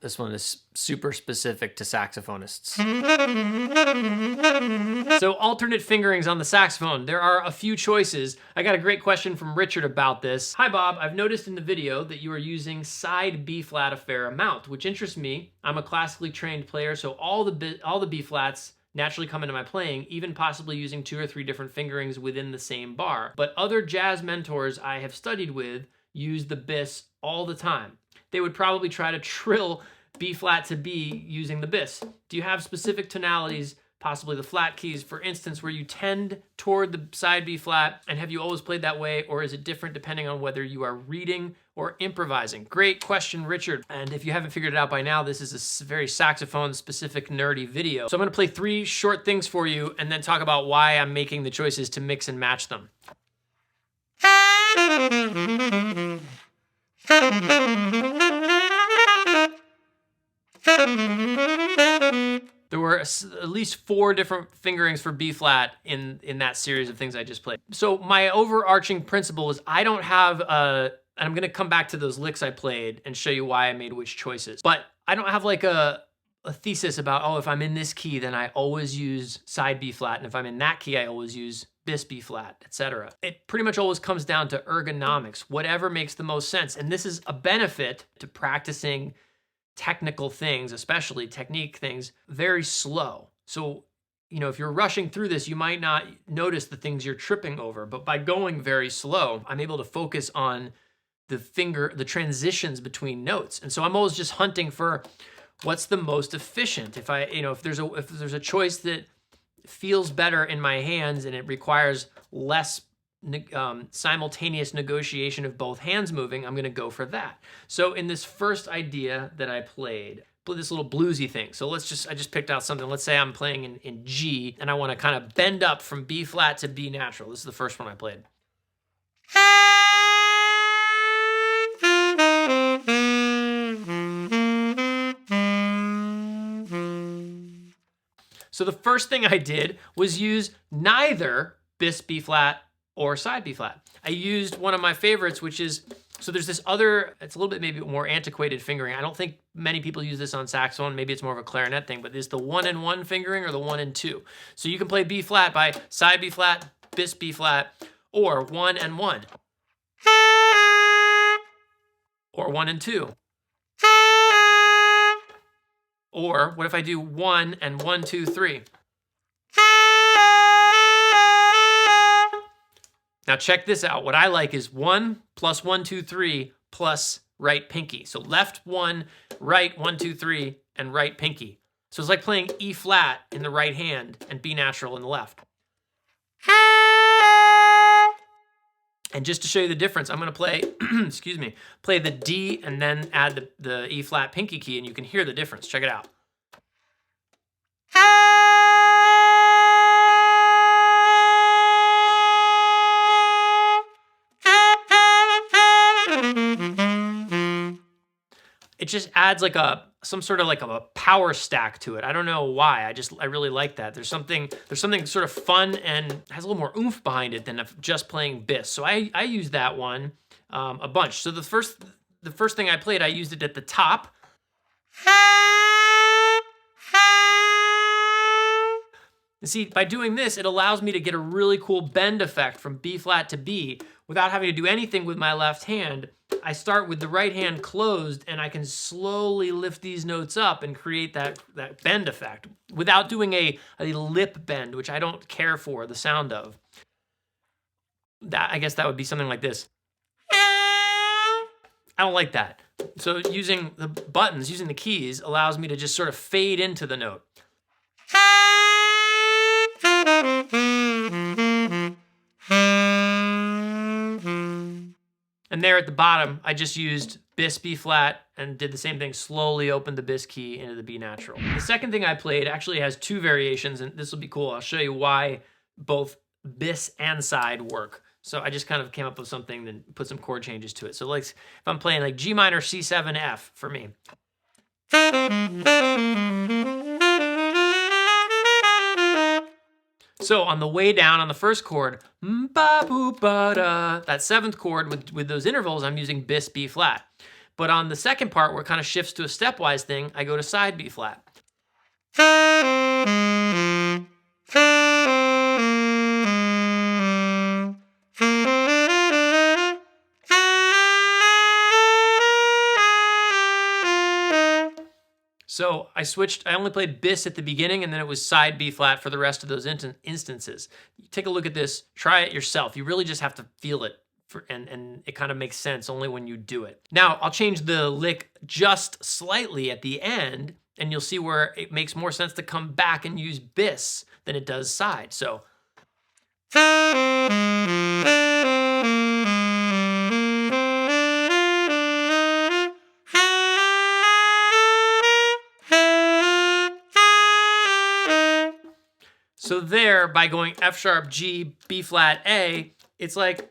This one is super specific to saxophonists. So alternate fingerings on the saxophone. There are a few choices. I got a great question from Richard about this. Hi Bob, I've noticed in the video that you are using side B flat a fair amount, which interests me. I'm a classically trained player, so all the B flats naturally come into my playing, even possibly using 2 or 3 different fingerings within the same bar. But other jazz mentors I have studied with use the bis all the time. They would probably try to trill B flat to B using the bis. Do you have specific tonalities, possibly the flat keys, for instance, where you tend toward the side B flat? And have you always played that way, or is it different depending on whether you are reading or improvising? Great question, Richard. And if you haven't figured it out by now, this is a very saxophone specific nerdy video. So I'm gonna play 3 short things for you and then talk about why I'm making the choices to mix and match them. There were at least 4 different fingerings for B flat in that series of things I just played. So my overarching principle is I don't have and I'm gonna come back to those licks I played and show you why I made which choices. But I don't have like a thesis about, oh, if I'm in this key, then I always use side B flat. And if I'm in that key, I always use bis B flat, etc. It pretty much always comes down to ergonomics, whatever makes the most sense. And this is a benefit to practicing technical things, especially technique things, very slow. So, you know, if you're rushing through this, you might not notice the things you're tripping over, but by going very slow, I'm able to focus on the transitions between notes. And so I'm always just hunting for what's the most efficient. If there's a choice that feels better in my hands and it requires less simultaneous negotiation of both hands moving, I'm gonna go for that. So in this first idea that I played this little bluesy thing. So I just picked out something. Let's say I'm playing in G and I wanna kind of bend up from B flat to B natural. This is the first one I played. So the first thing I did was use neither bis B flat or side B flat. I used one of my favorites, which is, so there's this other, it's a little bit maybe more antiquated fingering. I don't think many people use this on saxophone. Maybe it's more of a clarinet thing, but it's the 1-and-1 fingering or the 1-and-2. So you can play B flat by side B flat, bis B flat, or 1-and-1. Or 1-and-2. Or what if I do 1 and 1, 2, 3? Now check this out. What I like is 1 plus 1, 2, 3 plus right pinky. So left 1, right 1, 2, 3, and right pinky. So it's like playing E flat in the right hand and B natural in the left. And just to show you the difference, I'm gonna play, excuse me, play the D and then add the E flat pinky key, and you can hear the difference. Check it out. It just adds like some sort of like a power stack to it. I don't know why. I really like that. There's something sort of fun and has a little more oomph behind it than just playing bis. So I use that one a bunch. So the first thing I played, I used it at the top. You see, by doing this, it allows me to get a really cool bend effect from B flat to B without having to do anything with my left hand. I start with the right hand closed and I can slowly lift these notes up and create that bend effect without doing a lip bend, which I don't care for the sound of. I guess that would be something like this. I don't like that. So using the buttons, using the keys, allows me to just sort of fade into the note. And there at the bottom, I just used bis B flat and did the same thing, slowly opened the bis key into the B natural. The second thing I played actually has 2 variations, and this will be cool. I'll show you why both bis and side work. So I just kind of came up with something and put some chord changes to it. So like if I'm playing like G minor, C7, F for me. So on the way down on the first chord, ba boo ba da, that 7th chord with those intervals, I'm using bis B flat. But on the second part, where it kind of shifts to a stepwise thing, I go to side B flat. So I only played bis at the beginning, and then it was side B flat for the rest of those instances. Take a look at this, try it yourself. You really just have to feel it, and it kind of makes sense only when you do it. Now, I'll change the lick just slightly at the end, and you'll see where it makes more sense to come back and use bis than it does side. So. So there, by going F sharp, G, B flat, A, it's like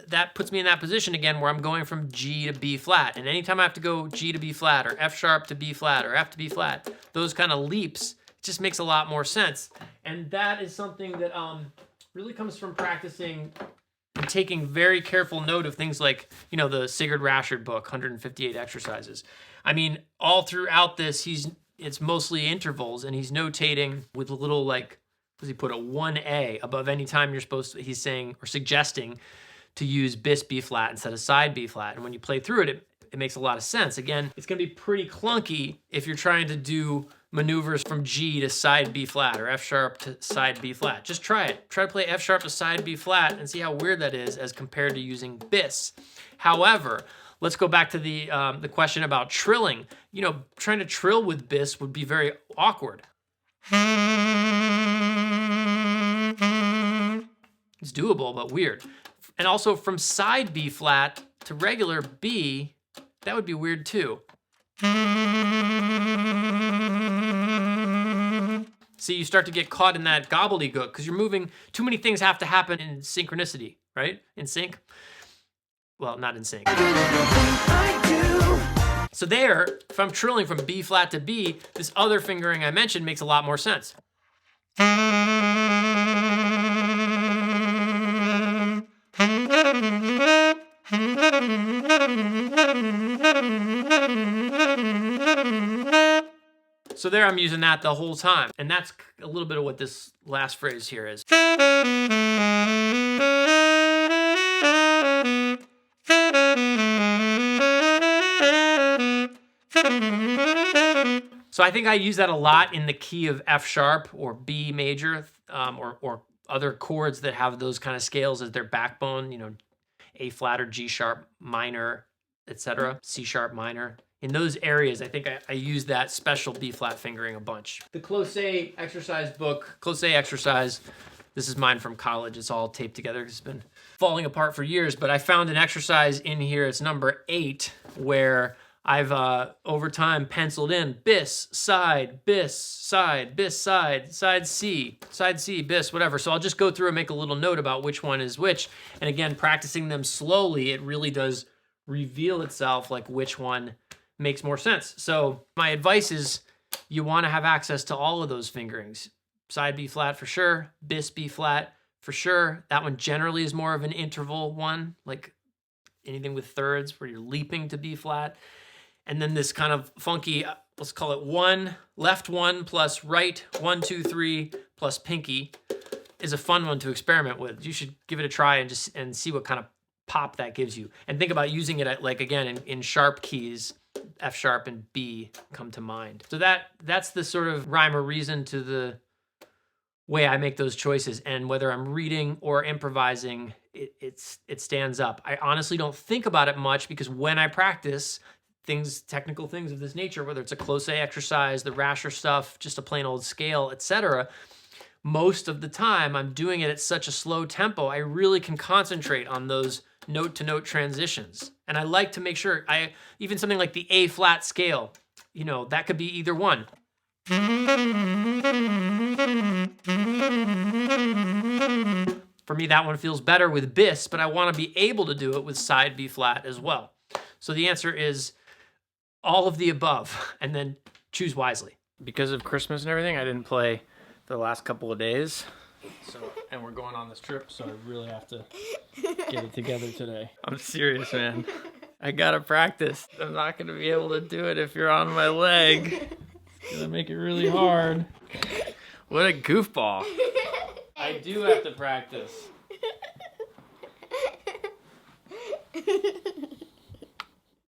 that puts me in that position again where I'm going from G to B flat. And anytime I have to go G to B flat or F sharp to B flat or F to B flat, those kind of leaps, it just makes a lot more sense. And that is something that really comes from practicing and taking very careful note of things like, you know, the Sigurd Rashard book, 158 exercises. I mean, all throughout this, it's mostly intervals, and he's notating with a little, like, does he put a 1A above any time he's saying or suggesting to use bis B flat instead of side B flat. And when you play through it, it makes a lot of sense. Again, it's gonna be pretty clunky if you're trying to do maneuvers from G to side B flat or F sharp to side B flat. Just try it. Try to play F sharp to side B flat and see how weird that is as compared to using bis. However, let's go back to the question about trilling. You know, trying to trill with bis would be very awkward. It's doable, but weird. And also from side B flat to regular B, that would be weird too. See, you start to get caught in that gobbledygook because you're moving, too many things have to happen in synchronicity, right? In sync. Well, not in sync. So there, if I'm trilling from B flat to B, this other fingering I mentioned makes a lot more sense. So there I'm using that the whole time. And that's a little bit of what this last phrase here is. So I think I use that a lot in the key of F sharp or B major, or other chords that have those kind of scales as their backbone, you know, A flat or G sharp minor, etc., C sharp minor. In those areas, I think I use that special B flat fingering a bunch. The close A exercise book, close A exercise, this is mine from college. It's all taped together. It's been falling apart for years, but I found an exercise in here. It's number 8, where I've over time penciled in bis, side, side, side C, bis, whatever. So I'll just go through and make a little note about which one is which. And again, practicing them slowly, it really does reveal itself, like which one makes more sense. So my advice is you want to have access to all of those fingerings. Side B flat for sure, bis B flat for sure. That one generally is more of an interval one, like anything with thirds where you're leaping to B flat. And then this kind of funky, let's call it 1, left 1 plus right 1, 2, 3 plus pinky is a fun one to experiment with. You should give it a try and see what kind of pop that gives you. And think about using it at, like, again, in sharp keys. F sharp and B come to mind. So that's the sort of rhyme or reason to the way I make those choices. And whether I'm reading or improvising, it stands up. I honestly don't think about it much because when I practice technical things of this nature, whether it's a close A exercise, the Rasher stuff, just a plain old scale, etc., most of the time I'm doing it at such a slow tempo, I really can concentrate on those note-to-note transitions. And I like to make sure, even something like the A flat scale, you know, that could be either one. For me, that one feels better with bis, but I want to be able to do it with side B flat as well. So the answer is all of the above, and then choose wisely. Because of Christmas and everything, I didn't play the last couple of days. And we're going on this trip, so I really have to get it together today. I'm serious, man. I gotta practice. I'm not gonna be able to do it if you're on my leg. It's gonna make it really hard. What a goofball. I do have to practice.